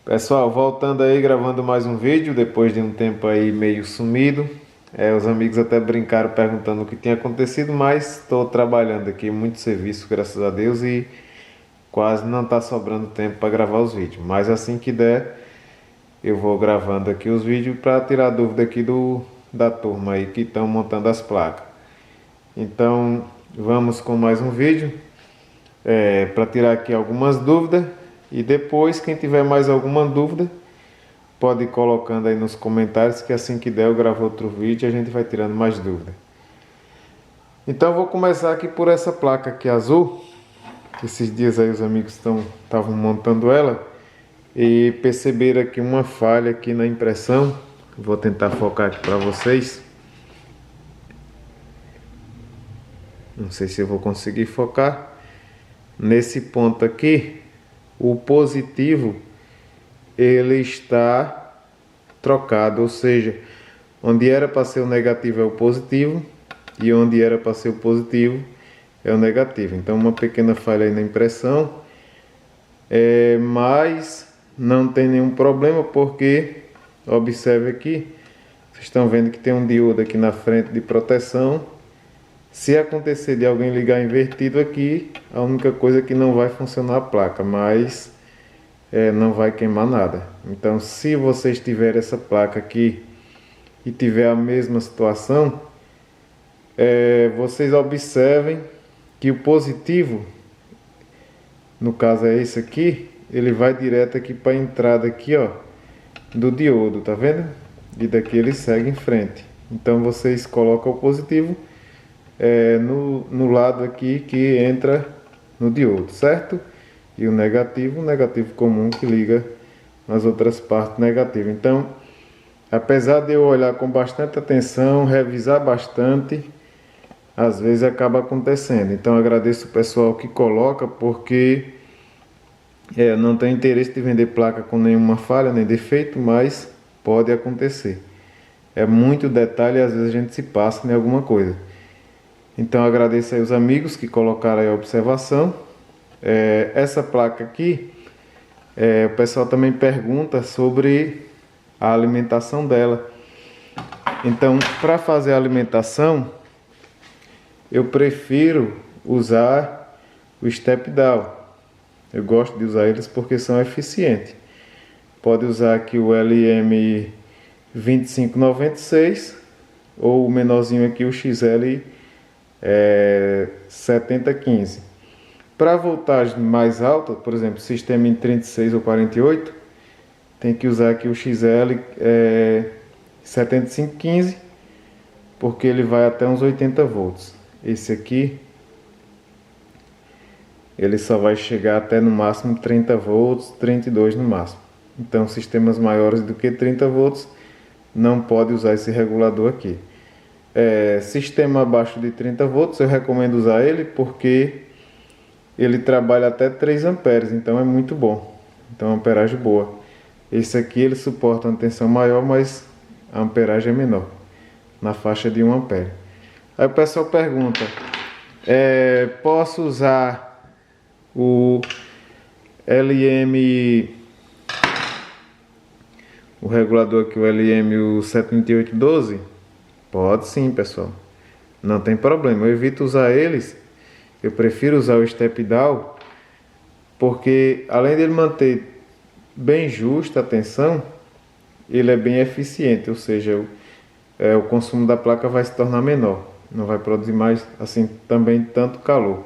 Pessoal, voltando aí, gravando mais um vídeo, depois de um tempo aí meio sumido. Os amigos até brincaram perguntando o que tinha acontecido, mas estou trabalhando aqui, muito serviço, graças a Deus, e quase não está sobrando tempo para gravar os vídeos. Mas assim que der, eu vou gravando aqui os vídeos para tirar dúvida aqui da turma aí que estão montando as placas. Então, vamos com mais um vídeo, para tirar aqui algumas dúvidas. E depois, quem tiver mais alguma dúvida, pode ir colocando aí nos comentários, que assim que der eu gravo outro vídeo e a gente vai tirando mais dúvidas. Então eu vou começar aqui por essa placa aqui azul. Esses dias aí os amigos estavam montando ela e perceberam aqui uma falha aqui na impressão. Vou tentar focar aqui para vocês. Não sei se eu vou conseguir focar. Nesse ponto aqui, o positivo ele está trocado, ou seja, onde era para ser o negativo é o positivo e onde era para ser o positivo é o negativo. Então uma pequena falha aí na impressão, mas não tem nenhum problema, porque observe aqui, vocês estão vendo que tem um diodo aqui na frente de proteção. Se acontecer de alguém ligar invertido aqui, a única coisa é que não vai funcionar a placa, mas não vai queimar nada. Então, se vocês tiverem essa placa aqui e tiver a mesma situação, vocês observem que o positivo, no caso é esse aqui, ele vai direto aqui para a entrada aqui, ó, do diodo, tá vendo? E daqui ele segue em frente. Então vocês colocam o positivo no lado aqui que entra no diodo, certo? E o negativo comum que liga nas outras partes negativas. Então, apesar de eu olhar com bastante atenção, revisar bastante, às vezes acaba acontecendo. Então agradeço o pessoal que coloca, porque eu não tenho interesse de vender placa com nenhuma falha nem defeito, mas pode acontecer. É muito detalhe e às vezes a gente se passa em alguma coisa. Então agradeço aí os amigos que colocaram aí a observação. Essa placa aqui, o pessoal também pergunta sobre a alimentação dela. Então, para fazer a alimentação, eu prefiro usar o step down. Eu gosto de usar eles porque são eficientes. Pode usar aqui o LM 2596 ou o menorzinho aqui, o XL 7015. Para voltagem mais alta, por exemplo, sistema em 36 ou 48, tem que usar aqui o XL 7515, porque ele vai até uns 80 volts. Esse aqui, ele só vai chegar até no máximo 30 volts, 32 no máximo. Então, sistemas maiores do que 30 volts não pode usar esse regulador aqui. Sistema abaixo de 30 volts eu recomendo usar ele, porque ele trabalha até 3 amperes, então é muito bom. Então a amperagem boa. Esse aqui ele suporta uma tensão maior, mas a amperagem é menor, na faixa de 1 ampere. Aí o pessoal pergunta, posso usar o LM, o regulador aqui, o LM, o 7812? Pode sim, pessoal. Não tem problema. Eu evito usar eles. Eu prefiro usar o step down, porque além de ele manter bem justa a tensão, ele é bem eficiente, ou seja, o consumo da placa vai se tornar menor. Não vai produzir mais, assim, também tanto calor.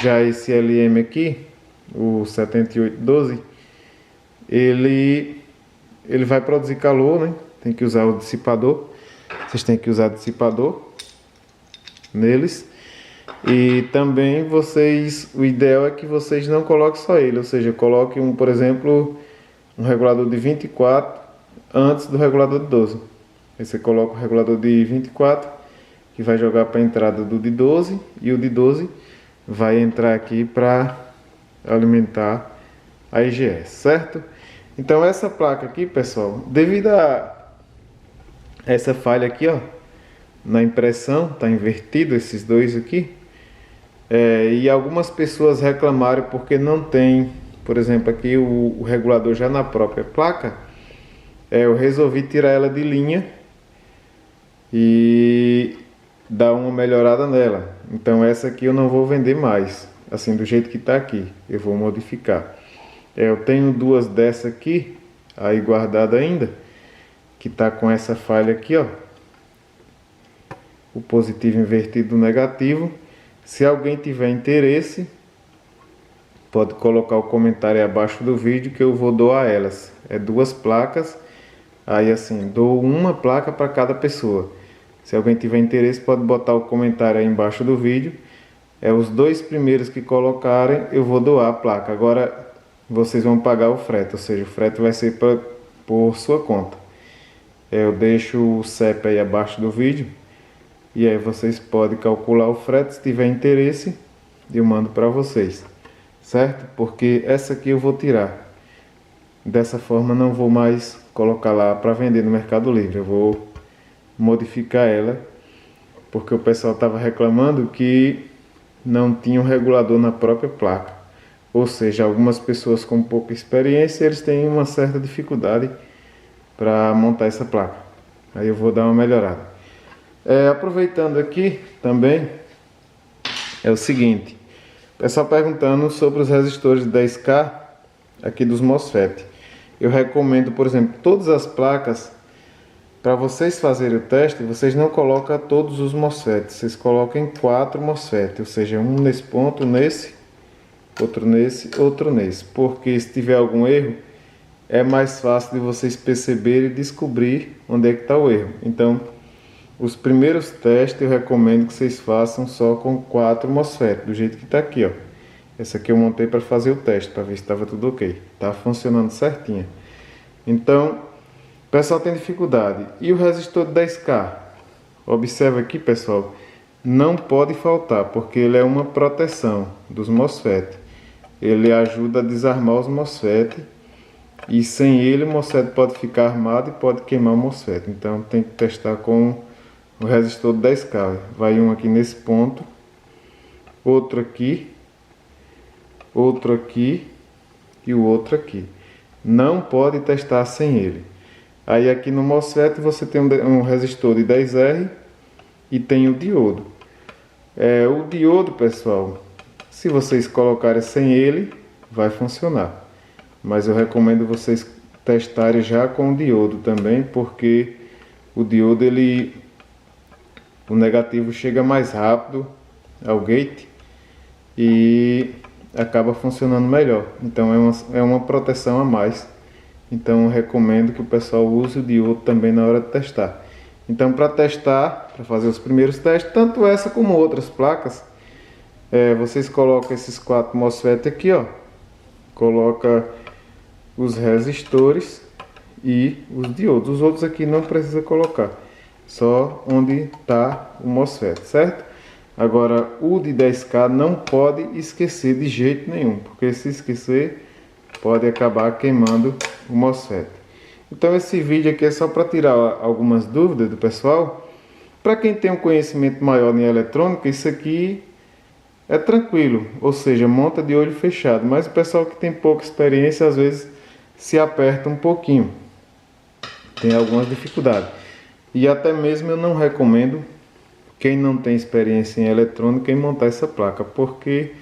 Já esse LM aqui, o 7812, ele vai produzir calor, né? Tem que usar o dissipador. Vocês têm que usar dissipador neles. E também o ideal é que vocês não coloquem só ele, ou seja, coloque por exemplo, um regulador de 24 antes do regulador de 12. Aí você coloca o regulador de 24, que vai jogar para a entrada do de 12, e o de 12 vai entrar aqui para alimentar a IGS, certo? Então essa placa aqui, pessoal, devido a essa falha aqui, ó, na impressão, tá invertido esses dois aqui, e algumas pessoas reclamaram porque não tem por exemplo, aqui o regulador já na própria placa, eu resolvi tirar ela de linha e dar uma melhorada nela. Então essa aqui eu não vou vender mais, assim do jeito que está aqui, eu vou modificar. Eu tenho duas dessa aqui, aí guardada ainda, que tá com essa falha aqui, ó. O positivo invertido do negativo. Se alguém tiver interesse, pode colocar o comentário aí abaixo do vídeo que eu vou doar elas. É duas placas, aí assim, dou uma placa para cada pessoa. Se alguém tiver interesse, pode botar o comentário aí embaixo do vídeo. Os dois primeiros que colocarem, eu vou doar a placa. Agora vocês vão pagar o frete, ou seja, o frete vai ser por sua conta. Eu deixo o CEP aí abaixo do vídeo e aí vocês podem calcular o frete. Se tiver interesse, eu mando para vocês, certo? Porque essa aqui eu vou tirar. Dessa forma não vou mais colocar lá para vender no Mercado Livre. Eu vou modificar ela, porque o pessoal estava reclamando que não tinha um regulador na própria placa. Ou seja, algumas pessoas com pouca experiência, eles têm uma certa dificuldade para montar essa placa. Aí eu vou dar uma melhorada. Aproveitando aqui também, é o seguinte, o pessoal perguntando sobre os resistores de 10K aqui dos MOSFET. Eu recomendo, por exemplo, todas as placas, para vocês fazerem o teste, vocês não colocam todos os MOSFET, vocês colocam 4 MOSFET, ou seja, um nesse ponto, nesse, outro nesse, outro nesse, porque se tiver algum erro, é mais fácil de vocês perceberem e descobrir onde é que está o erro. Então, os primeiros testes eu recomendo que vocês façam só com 4 MOSFET, do jeito que está aqui, ó. Essa aqui eu montei para fazer o teste, para ver se estava tudo ok. Está funcionando certinho. Então, o pessoal tem dificuldade. E o resistor de 10K? Observa aqui, pessoal, não pode faltar, porque ele é uma proteção dos MOSFET. Ele ajuda a desarmar os MOSFET. E sem ele o MOSFET pode ficar armado e pode queimar o MOSFET. Então tem que testar com o resistor de 10K. Vai um aqui nesse ponto, outro aqui e o outro aqui. Não pode testar sem ele. Aí aqui no MOSFET você tem um resistor de 10R e tem o diodo. O diodo, pessoal, se vocês colocarem sem ele, vai funcionar. Mas eu recomendo vocês testarem já com o diodo também, porque o diodo, o negativo chega mais rápido ao gate e acaba funcionando melhor. Então é uma proteção a mais. Então eu recomendo que o pessoal use o diodo também na hora de testar. Então para testar, para fazer os primeiros testes, tanto essa como outras placas, vocês colocam esses 4 MOSFET aqui, ó. Coloca os resistores e os diodos. Os outros aqui não precisa colocar, só onde está o MOSFET, certo? Agora o de 10K não pode esquecer de jeito nenhum, porque se esquecer pode acabar queimando o MOSFET. Então esse vídeo aqui é só para tirar algumas dúvidas do pessoal. Para quem tem um conhecimento maior em eletrônica, isso aqui é tranquilo, ou seja, monta de olho fechado. Mas o pessoal que tem pouca experiência às vezes se aperta um pouquinho, tem algumas dificuldades. E até mesmo eu não recomendo quem não tem experiência em eletrônica em montar essa placa, porque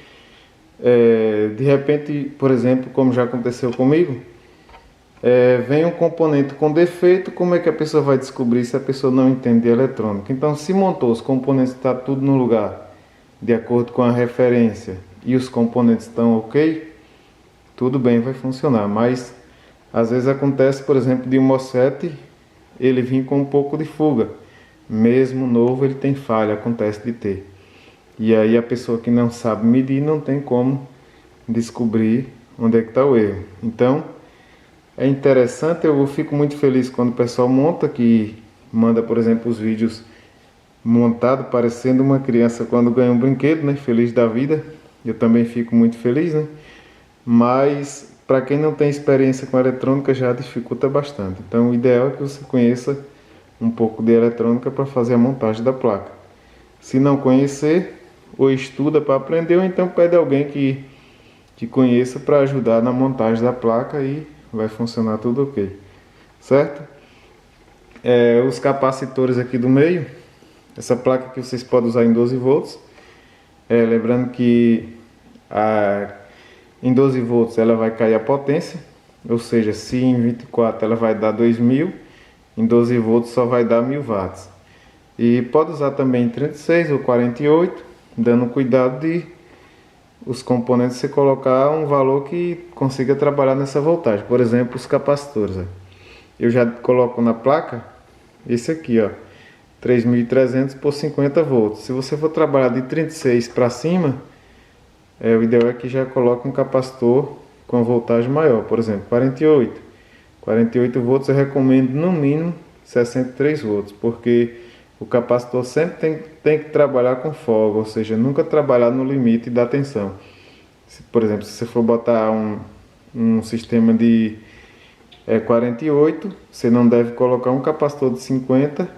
de repente, por exemplo, como já aconteceu comigo, vem um componente com defeito. Como é que a pessoa vai descobrir se a pessoa não entende de eletrônica? Então, se montou os componentes, está tudo no lugar, de acordo com a referência, e os componentes estão ok, tudo bem, vai funcionar. Mas às vezes acontece, por exemplo, de um MOSFET ele vir com um pouco de fuga, mesmo novo ele tem falha, acontece de ter. E aí a pessoa que não sabe medir não tem como descobrir onde é que está o erro. Então é interessante, eu fico muito feliz quando o pessoal monta, que manda, por exemplo, os vídeos montado parecendo uma criança quando ganha um brinquedo, né? Feliz da vida. Eu também fico muito feliz, né? Mas para quem não tem experiência com eletrônica já dificulta bastante. Então o ideal é que você conheça um pouco de eletrônica para fazer a montagem da placa. Se não conhecer, ou estuda para aprender, ou então pede alguém que que conheça para ajudar na montagem da placa e vai funcionar tudo ok, certo? Os capacitores aqui do meio, essa placa que vocês podem usar em 12 volts, lembrando que em 12 volts ela vai cair a potência, ou seja, se em 24 ela vai dar 2000, em 12 volts só vai dar 1000 watts. E pode usar também em 36 ou 48, dando cuidado de os componentes você colocar um valor que consiga trabalhar nessa voltagem. Por exemplo, os capacitores. Eu já coloco na placa esse aqui, ó, 3.300 por 50 volts. Se você for trabalhar de 36 para cima, o ideal é que já coloque um capacitor com a voltagem maior, por exemplo, 48. 48 volts eu recomendo no mínimo 63 volts, porque o capacitor sempre tem que trabalhar com folga, ou seja, nunca trabalhar no limite da tensão. Por exemplo, se você for botar um sistema de 48, você não deve colocar um capacitor de 50,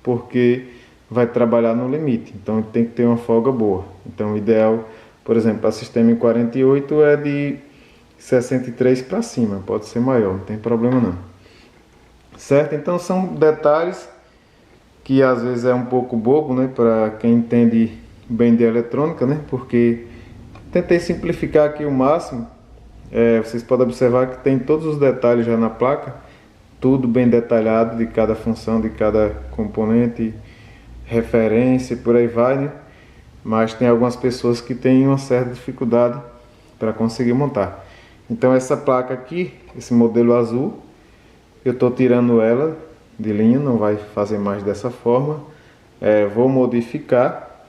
porque vai trabalhar no limite, então tem que ter uma folga boa. Então o ideal, por exemplo, para sistema em 48 é de 63 para cima, pode ser maior, não tem problema não. Certo? Então são detalhes que às vezes é um pouco bobo, né, para quem entende bem de eletrônica, né, porque tentei simplificar aqui o máximo. Vocês podem observar que tem todos os detalhes já na placa, tudo bem detalhado de cada função, de cada componente, referência, por aí vai, né? Mas tem algumas pessoas que têm uma certa dificuldade para conseguir montar. Então essa placa aqui, esse modelo azul, eu estou tirando ela de linha, não vai fazer mais dessa forma. Vou modificar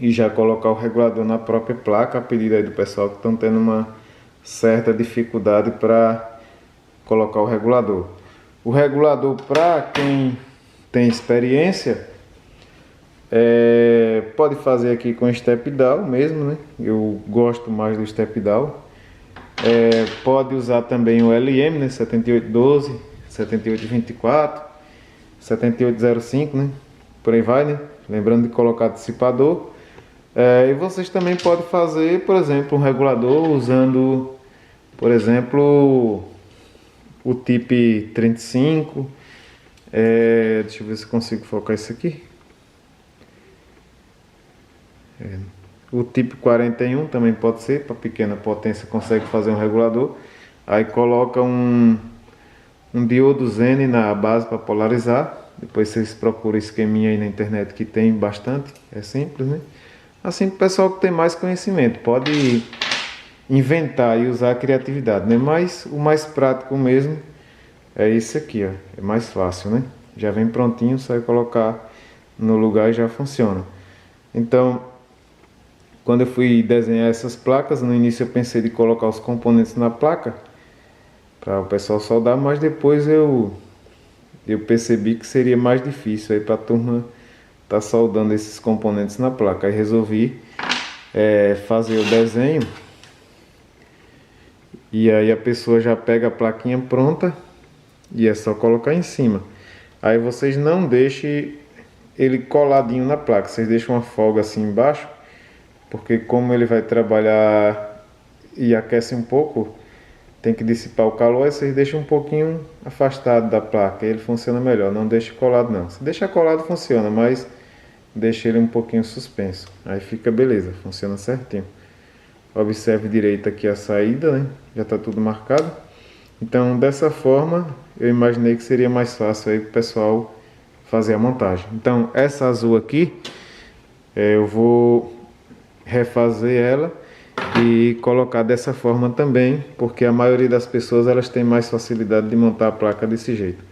e já colocar o regulador na própria placa, a pedido aí do pessoal que estão tendo uma certa dificuldade para colocar o regulador. O regulador, para quem tem experiência, pode fazer aqui com step down mesmo, né? Eu gosto mais do step down. Pode usar também o LM, né? 7812, 7824, 7805, né? Por aí vai, né? Lembrando de colocar dissipador. E vocês também podem fazer, por exemplo, um regulador usando, por exemplo, o tipo 35. Deixa eu ver se consigo focar isso aqui. O tipo 41 também pode ser, para pequena potência consegue fazer um regulador. Aí coloca um diodo Zen na base para polarizar. Depois vocês procuram esqueminha aí na internet que tem bastante, é simples, né? Assim, o pessoal que tem mais conhecimento pode inventar e usar a criatividade, né? Mas o mais prático mesmo é esse aqui, ó. É mais fácil, né? Já vem prontinho, só colocar no lugar e já funciona. Então, quando eu fui desenhar essas placas, no início eu pensei de colocar os componentes na placa para o pessoal soldar, mas depois eu percebi que seria mais difícil aí para a turma estar soldando esses componentes na placa. Aí resolvi fazer o desenho e aí a pessoa já pega a plaquinha pronta e é só colocar em cima. Aí vocês não deixem ele coladinho na placa, vocês deixam uma folga assim embaixo, porque como ele vai trabalhar e aquece um pouco, tem que dissipar o calor, aí vocês deixam um pouquinho afastado da placa, aí ele funciona melhor. Não deixe colado não. Se deixar colado funciona, mas deixa ele um pouquinho suspenso, aí fica beleza, funciona certinho. Observe direito aqui a saída, né? Já está tudo marcado. Então dessa forma eu imaginei que seria mais fácil aí para o pessoal fazer a montagem. Então essa azul aqui eu vou refazer ela e colocar dessa forma também, porque a maioria das pessoas elas têm mais facilidade de montar a placa desse jeito.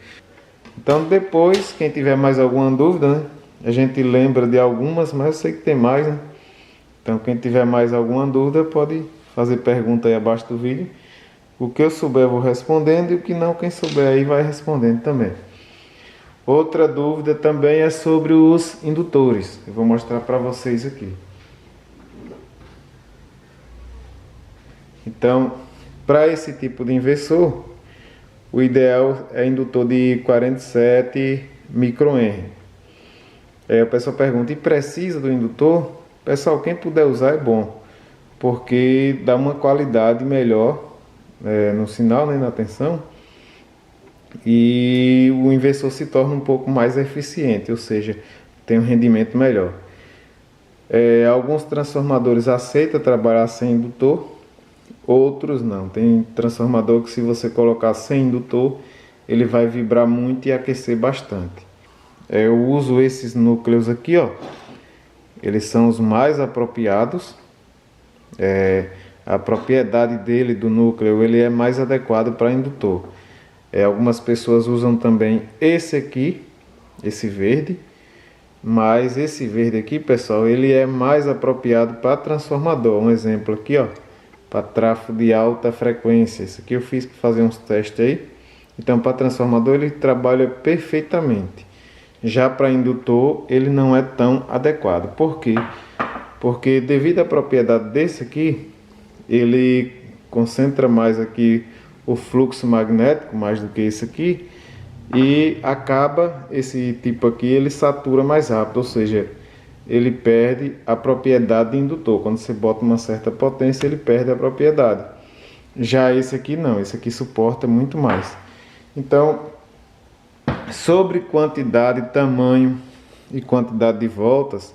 Então depois, quem tiver mais alguma dúvida, né, a gente lembra de algumas, mas eu sei que tem mais, né? Então quem tiver mais alguma dúvida pode fazer pergunta aí abaixo do vídeo. O que eu souber eu vou respondendo, e o que não, quem souber aí vai respondendo também. Outra dúvida também é sobre os indutores. Eu vou mostrar para vocês aqui. Então, para esse tipo de inversor, o ideal é indutor de 47 microhenry. O pessoal pergunta, e precisa do indutor? Pessoal, quem puder usar é bom, porque dá uma qualidade melhor no sinal, né, na tensão, e o inversor se torna um pouco mais eficiente, ou seja, tem um rendimento melhor. Alguns transformadores aceitam trabalhar sem indutor, outros não. Tem transformador que, se você colocar sem indutor, ele vai vibrar muito e aquecer bastante. Eu uso esses núcleos aqui, ó. Eles são os mais apropriados. A propriedade dele, do núcleo, ele é mais adequado para indutor. Algumas pessoas usam também esse aqui, esse verde. Mas esse verde aqui, pessoal, ele é mais apropriado para transformador. Um exemplo aqui, ó, para tráfego de alta frequência. Isso aqui eu fiz para fazer uns testes aí. Então, para transformador ele trabalha perfeitamente. Já para indutor ele não é tão adequado. Por quê? Porque devido à propriedade desse aqui, ele concentra mais aqui o fluxo magnético, mais do que esse aqui. E acaba, esse tipo aqui, ele satura mais rápido, ou seja, ele perde a propriedade de indutor. Quando você bota uma certa potência, ele perde a propriedade. Já esse aqui não, esse aqui suporta muito mais. Então, sobre quantidade, tamanho e quantidade de voltas,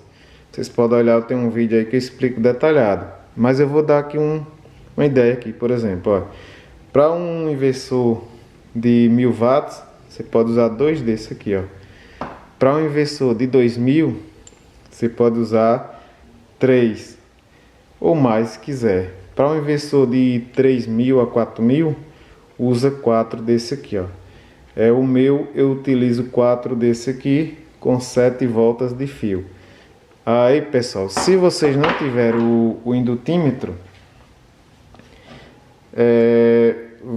vocês podem olhar, eu tenho um vídeo aí que eu explico detalhado. Mas eu vou dar aqui uma ideia aqui, por exemplo, para um inversor de 1000 watts, você pode usar 2 desses aqui, ó. Para um inversor de 2000, você pode usar 3 ou mais se quiser. Para um inversor de 3000 a 4000, usa 4 desse aqui, ó. O meu, eu utilizo 4 desse aqui com 7 voltas de fio. Aí, pessoal, se vocês não tiverem o indutímetro,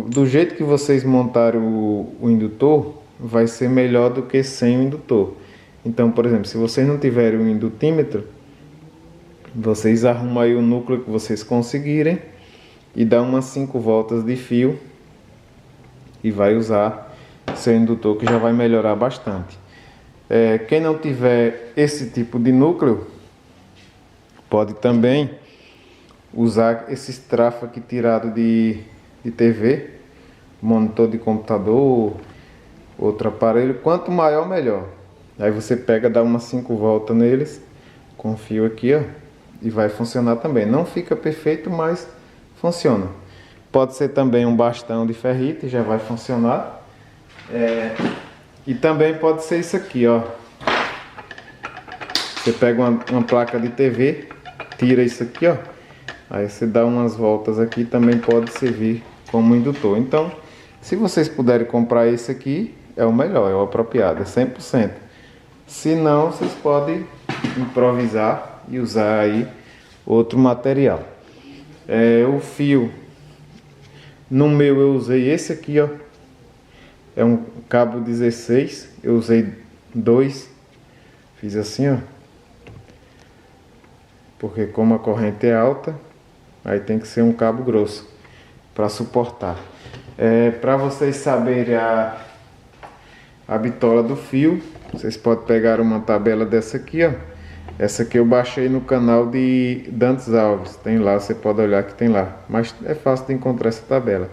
do jeito que vocês montaram o indutor, vai ser melhor do que sem o indutor. Então, por exemplo, se vocês não tiverem o indutímetro, vocês arrumam aí o núcleo que vocês conseguirem e dá umas 5 voltas de fio e vai usar seu indutor, que já vai melhorar bastante. Quem não tiver esse tipo de núcleo, pode também usar esses trafos aqui tirado de TV, monitor de computador, outro aparelho. Quanto maior, melhor. Aí você pega, dá umas 5 voltas neles com fio aqui, ó, e vai funcionar também. Não fica perfeito, mas funciona. Pode ser também um bastão de ferrite, já vai funcionar. E também pode ser isso aqui, ó. Você pega uma placa de TV, tira isso aqui, ó. Aí você dá umas voltas aqui, também pode servir como indutor. Então, se vocês puderem comprar esse aqui, é o melhor, é o apropriado, é 100%. Se não, vocês podem improvisar e usar aí outro material. O fio, no meu eu usei esse aqui, ó. É um cabo 16, eu usei 2, fiz assim, ó. Porque como a corrente é alta, aí tem que ser um cabo grosso para suportar. Para vocês saberem a bitola do fio, vocês podem pegar uma tabela dessa aqui, ó. Essa aqui eu baixei no canal de Dantes Alves, tem lá, você pode olhar que tem lá. Mas é fácil de encontrar essa tabela.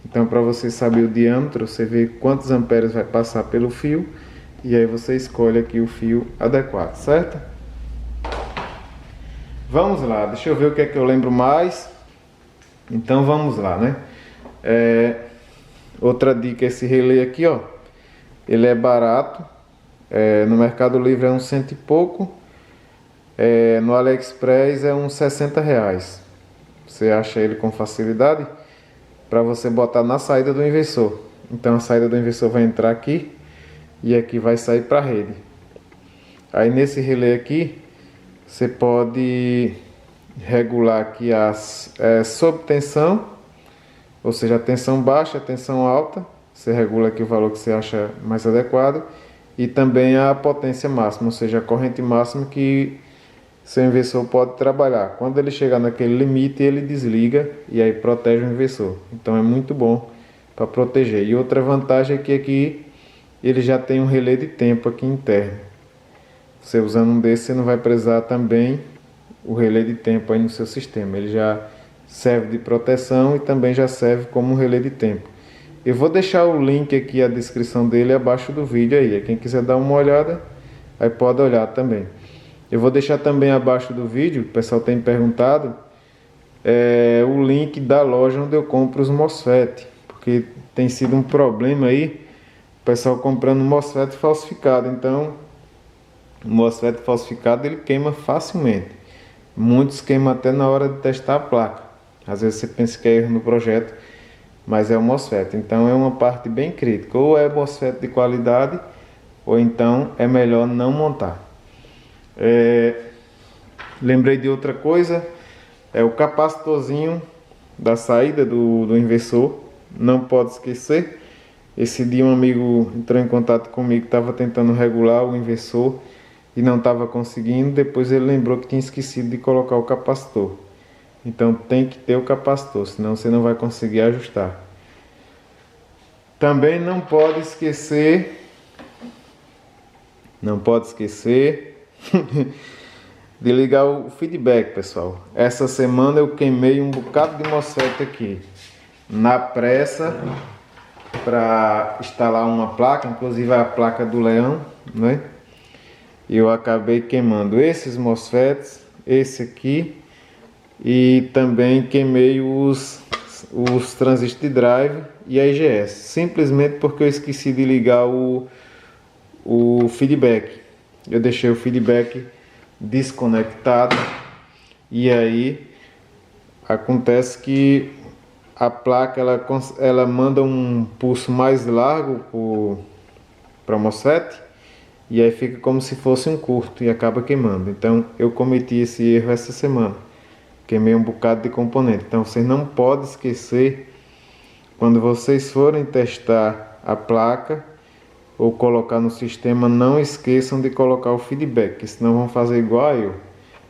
Então, para você saber o diâmetro, você vê quantos amperes vai passar pelo fio, e aí você escolhe aqui o fio adequado, certo? Vamos lá, deixa eu ver o que é que eu lembro mais. Então vamos lá, né? Outra dica, esse relé aqui, ó, ele é barato. No Mercado Livre é uns 100 e pouco. No AliExpress é uns 60 reais. Você acha ele com facilidade para você botar na saída do inversor. Então a saída do inversor vai entrar aqui e aqui vai sair para a rede. Aí nesse relé aqui você pode regular aqui as sob tensão, ou seja, a tensão baixa, a tensão alta. Você regula aqui o valor que você acha mais adequado, e também a potência máxima, ou seja, a corrente máxima que seu inversor pode trabalhar. Quando ele chegar naquele limite, ele desliga e aí protege o inversor. Então é muito bom para proteger. E outra vantagem é que aqui ele já tem um relé de tempo aqui interno. Você usando um desse, você não vai precisar também o relé de tempo aí no seu sistema. Ele já serve de proteção e também já serve como um relé de tempo. Eu vou deixar o link aqui, a descrição dele abaixo do vídeo aí. Quem quiser dar uma olhada, aí pode olhar também. Eu vou deixar também abaixo do vídeo, o pessoal tem perguntado, o link da loja onde eu compro os MOSFET. Porque tem sido um problema aí, o pessoal comprando MOSFET falsificado. Então, o MOSFET falsificado ele queima facilmente. Muitos queimam até na hora de testar a placa. Às vezes você pensa que é erro no projeto, mas é o MOSFET. Então é uma parte bem crítica. Ou é MOSFET de qualidade, ou então é melhor não montar. Lembrei de outra coisa, é o capacitorzinho da saída do inversor. Não pode esquecer. Esse dia um amigo entrou em contato comigo, estava tentando regular o inversor e não estava conseguindo. Depois ele lembrou que tinha esquecido de colocar o capacitor. Então tem que ter o capacitor, senão você não vai conseguir ajustar. Também não pode esquecer de ligar o feedback, pessoal. Essa semana eu queimei um bocado de MOSFET aqui na pressa para instalar uma placa, inclusive a placa do Leão, né? Eu acabei queimando esses MOSFETs, esse aqui, e também queimei os transistores de drive e a IGS, simplesmente porque eu esqueci de ligar o feedback. Eu deixei o feedback desconectado e aí acontece que a placa ela manda um pulso mais largo para o MOSFET e aí fica como se fosse um curto e acaba queimando. Então eu cometi esse erro essa semana, queimei um bocado de componente. Então vocês não podem esquecer, quando vocês forem testar a placa ou colocar no sistema, não esqueçam de colocar o feedback, senão vão fazer igual a eu,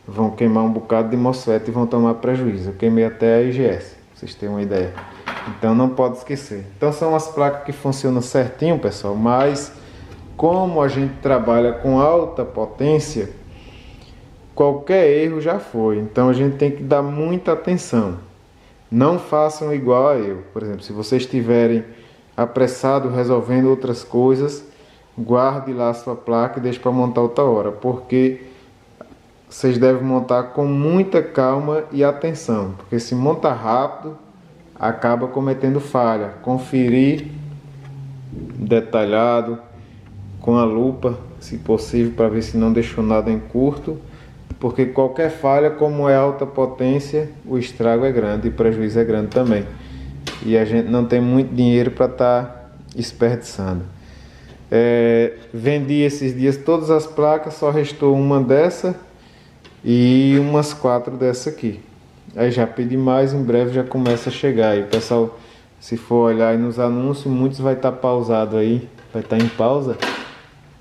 vão queimar um bocado de MOSFET e vão tomar prejuízo. Eu queimei até a IGS, pra vocês terem uma ideia. Então não pode esquecer. Então são as placas que funcionam certinho, pessoal, mas como a gente trabalha com alta potência, qualquer erro já foi. Então a gente tem que dar muita atenção. Não façam igual a eu. Por exemplo, se vocês estiverem apressado resolvendo outras coisas, guarde lá a sua placa e deixe para montar outra hora, porque vocês devem montar com muita calma e atenção, porque se monta rápido acaba cometendo falha. Conferir detalhado com a lupa, se possível, para ver se não deixou nada em curto, porque qualquer falha, como é alta potência, o estrago é grande e o prejuízo é grande também. E a gente não tem muito dinheiro para estar desperdiçando. Vendi esses dias todas as placas, só restou uma dessa e umas 4 dessa aqui. Aí já pedi mais, em breve já começa a chegar. E o pessoal, se for olhar aí nos anúncios, muitos vai estar pausado aí, vai estar em pausa,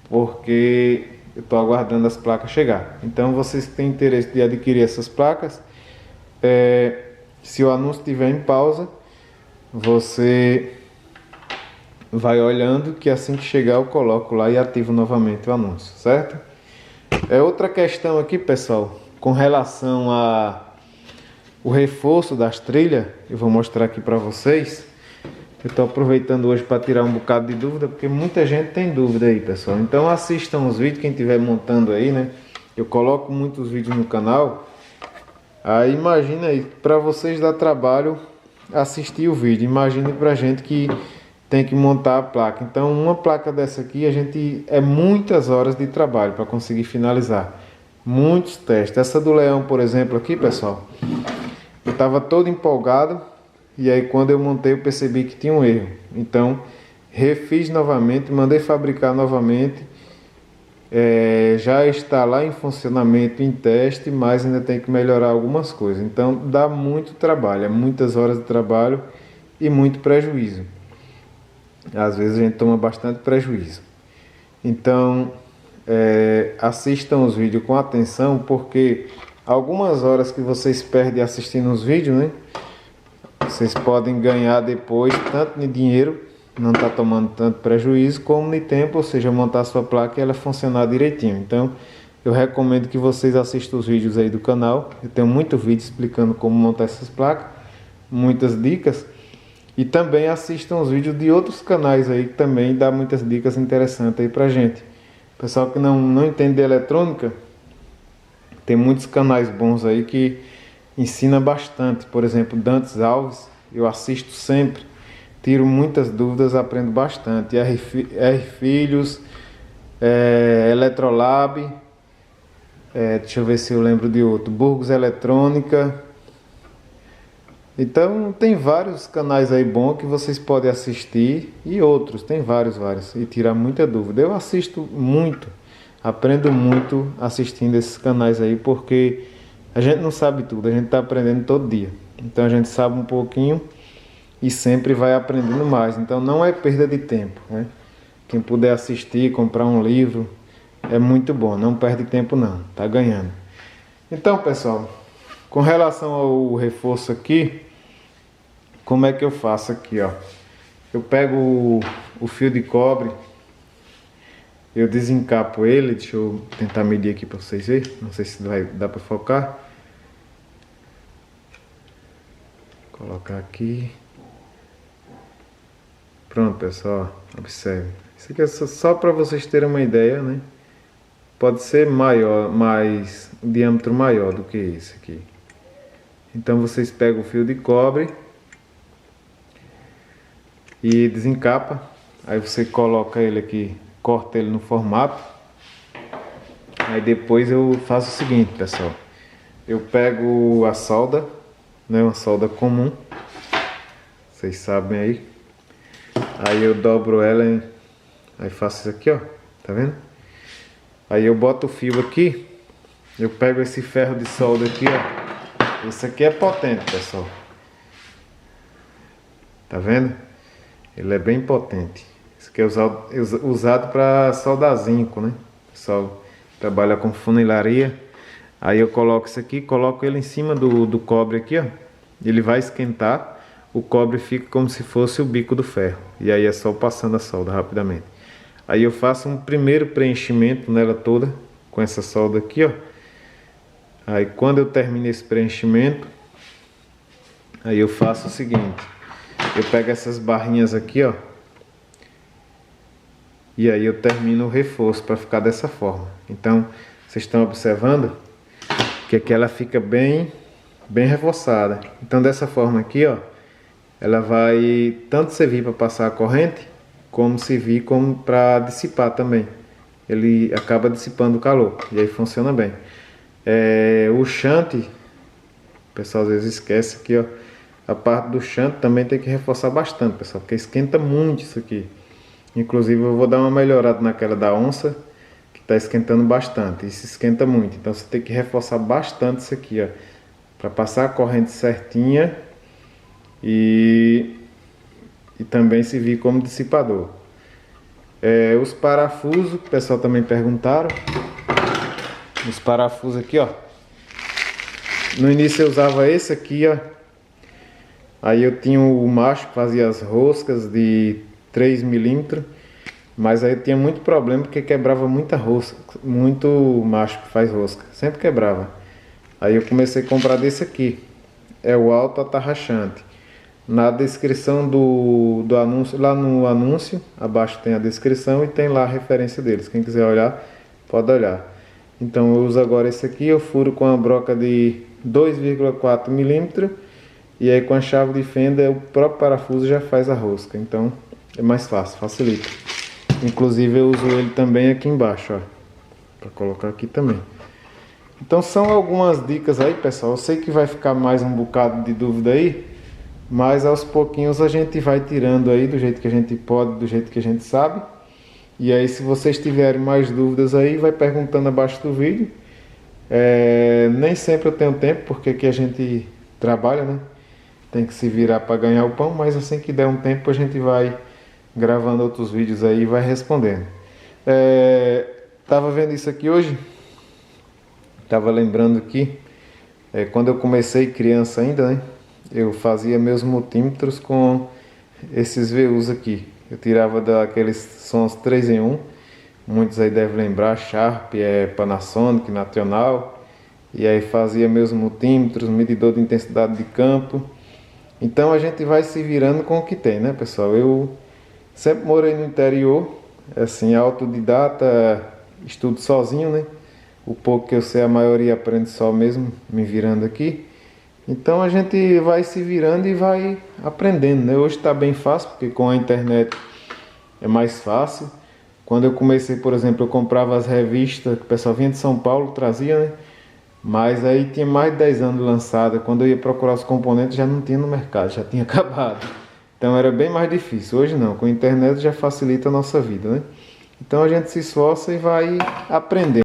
porque eu estou aguardando as placas chegar. Então vocês que têm interesse de adquirir essas placas, se o anúncio estiver em pausa, você vai olhando que assim que chegar eu coloco lá e ativo novamente o anúncio, certo? Outra questão aqui, pessoal, com relação o reforço das trilhas, eu vou mostrar aqui para vocês. Eu estou aproveitando hoje para tirar um bocado de dúvida, porque muita gente tem dúvida aí, pessoal. Então assistam os vídeos, quem estiver montando aí, né? Eu coloco muitos vídeos no canal. Aí imagina aí, para vocês dar trabalho assistir o vídeo. Imagine pra gente que tem que montar a placa. Então uma placa dessa aqui, é muitas horas de trabalho para conseguir finalizar. Muitos testes. Essa do Leão, por exemplo, aqui, pessoal, eu estava todo empolgado. E aí quando eu montei eu percebi que tinha um erro. Então refiz novamente, mandei fabricar novamente. Já está lá em funcionamento, em teste, mas ainda tem que melhorar algumas coisas. Então dá muito trabalho, muitas horas de trabalho e muito prejuízo. Às vezes a gente toma bastante prejuízo. Então assistam os vídeos com atenção, porque algumas horas que vocês perdem assistindo os vídeos, né? Vocês podem ganhar depois, tanto de dinheiro, não está tomando tanto prejuízo, como de tempo, ou seja, montar a sua placa e ela funcionar direitinho. Então, eu recomendo que vocês assistam os vídeos aí do canal. Eu tenho muito vídeo explicando como montar essas placas, muitas dicas. E também assistam os vídeos de outros canais aí que também dá muitas dicas interessantes aí pra gente. Pessoal que não entende de eletrônica, tem muitos canais bons aí que ensina bastante. Por exemplo, Dantes Alves, eu assisto sempre, tiro muitas dúvidas, aprendo bastante. R Filhos, Eletrolab, deixa eu ver se eu lembro de outro, Burgos Eletrônica. Então tem vários canais aí bons que vocês podem assistir e outros, tem vários e tirar muita dúvida. Eu assisto muito, aprendo muito assistindo esses canais aí, porque a gente não sabe tudo, a gente está aprendendo todo dia. Então a gente sabe um pouquinho e sempre vai aprendendo mais. Então não é perda de tempo, né? Quem puder assistir, comprar um livro, é muito bom, não perde tempo não, tá ganhando. Então pessoal, com relação ao reforço aqui, como é que eu faço aqui, ó? Eu pego o fio de cobre, eu desencapo ele, deixa eu tentar medir aqui para vocês verem, não sei se vai dar para focar. Vou colocar aqui. Pronto pessoal, observe. Isso aqui é só para vocês terem uma ideia, né? Pode ser maior, um diâmetro maior do que esse aqui. Então vocês pegam o fio de cobre e desencapa. Aí você coloca ele aqui, corta ele no formato. Aí depois eu faço o seguinte, pessoal. Eu pego a solda, né, uma solda comum. Vocês sabem aí. Aí eu dobro ela, aí faço isso aqui, ó. Tá vendo? Aí eu boto o fio aqui. Eu pego esse ferro de solda aqui, ó. Esse aqui é potente, pessoal. Tá vendo? Ele é bem potente. Isso aqui é usado para soldar zinco, né? O pessoal trabalha com funilaria. Aí eu coloco isso aqui, coloco ele em cima do cobre aqui, ó. Ele vai esquentar. O cobre fica como se fosse o bico do ferro. E aí é só passando a solda rapidamente. Aí eu faço um primeiro preenchimento nela toda, com essa solda aqui, ó. Aí quando eu termino esse preenchimento, aí eu faço o seguinte. Eu pego essas barrinhas aqui, ó. E aí eu termino o reforço para ficar dessa forma. Então, vocês estão observando que aqui ela fica bem reforçada. Então dessa forma aqui, ó, ela vai tanto servir para passar a corrente, como servir como para dissipar também. Ele acaba dissipando o calor e aí funciona bem. O shunt, o pessoal às vezes esquece aqui, ó, a parte do shunt também tem que reforçar bastante, pessoal, porque esquenta muito isso aqui. Inclusive eu vou dar uma melhorada naquela da onça, que está esquentando bastante, isso esquenta muito. Então você tem que reforçar bastante isso aqui, ó, para passar a corrente certinha e também servir como dissipador. Os parafusos, o pessoal também perguntaram. Os parafusos aqui, ó. No início eu usava esse aqui, ó. Aí eu tinha o macho que fazia as roscas de 3 milímetros. Mas aí eu tinha muito problema porque quebrava muita rosca. Muito macho que faz rosca. Sempre quebrava. Aí eu comecei a comprar desse aqui. É o alto atarrachante. Na descrição do anúncio, lá no anúncio, abaixo tem a descrição e tem lá a referência deles. Quem quiser olhar, pode olhar. Então eu uso agora esse aqui, eu furo com a broca de 2,4 milímetros e aí com a chave de fenda o próprio parafuso já faz a rosca. Então é mais fácil, facilita. Inclusive eu uso ele também aqui embaixo, ó, para colocar aqui também. Então são algumas dicas aí, pessoal. Eu sei que vai ficar mais um bocado de dúvida aí, mas aos pouquinhos a gente vai tirando aí do jeito que a gente pode, do jeito que a gente sabe. E aí se vocês tiverem mais dúvidas aí, vai perguntando abaixo do vídeo. Nem sempre eu tenho tempo, porque aqui a gente trabalha, né? Tem que se virar para ganhar o pão, mas assim que der um tempo a gente vai gravando outros vídeos aí e vai respondendo. Tava vendo isso aqui hoje, tava lembrando que quando eu comecei criança ainda, né? Eu fazia meus multímetros com esses VUs aqui. Eu tirava daqueles sons 3 em 1 muitos aí devem lembrar, Sharp, Panasonic, Nacional, e aí fazia meus multímetros, medidor de intensidade de campo. Então a gente vai se virando com o que tem, né, pessoal? Eu sempre morei no interior, assim, autodidata, estudo sozinho, né? O pouco que eu sei, a maioria aprende só mesmo, me virando aqui. Então a gente vai se virando e vai aprendendo, né? Hoje está bem fácil, porque com a internet é mais fácil. Quando eu comecei, por exemplo, eu comprava as revistas que o pessoal vinha de São Paulo, trazia, né? Mas aí tinha mais de 10 anos lançada. Quando eu ia procurar os componentes já não tinha no mercado, já tinha acabado. Então era bem mais difícil. Hoje não, com a internet já facilita a nossa vida, né? Então a gente se esforça e vai aprendendo.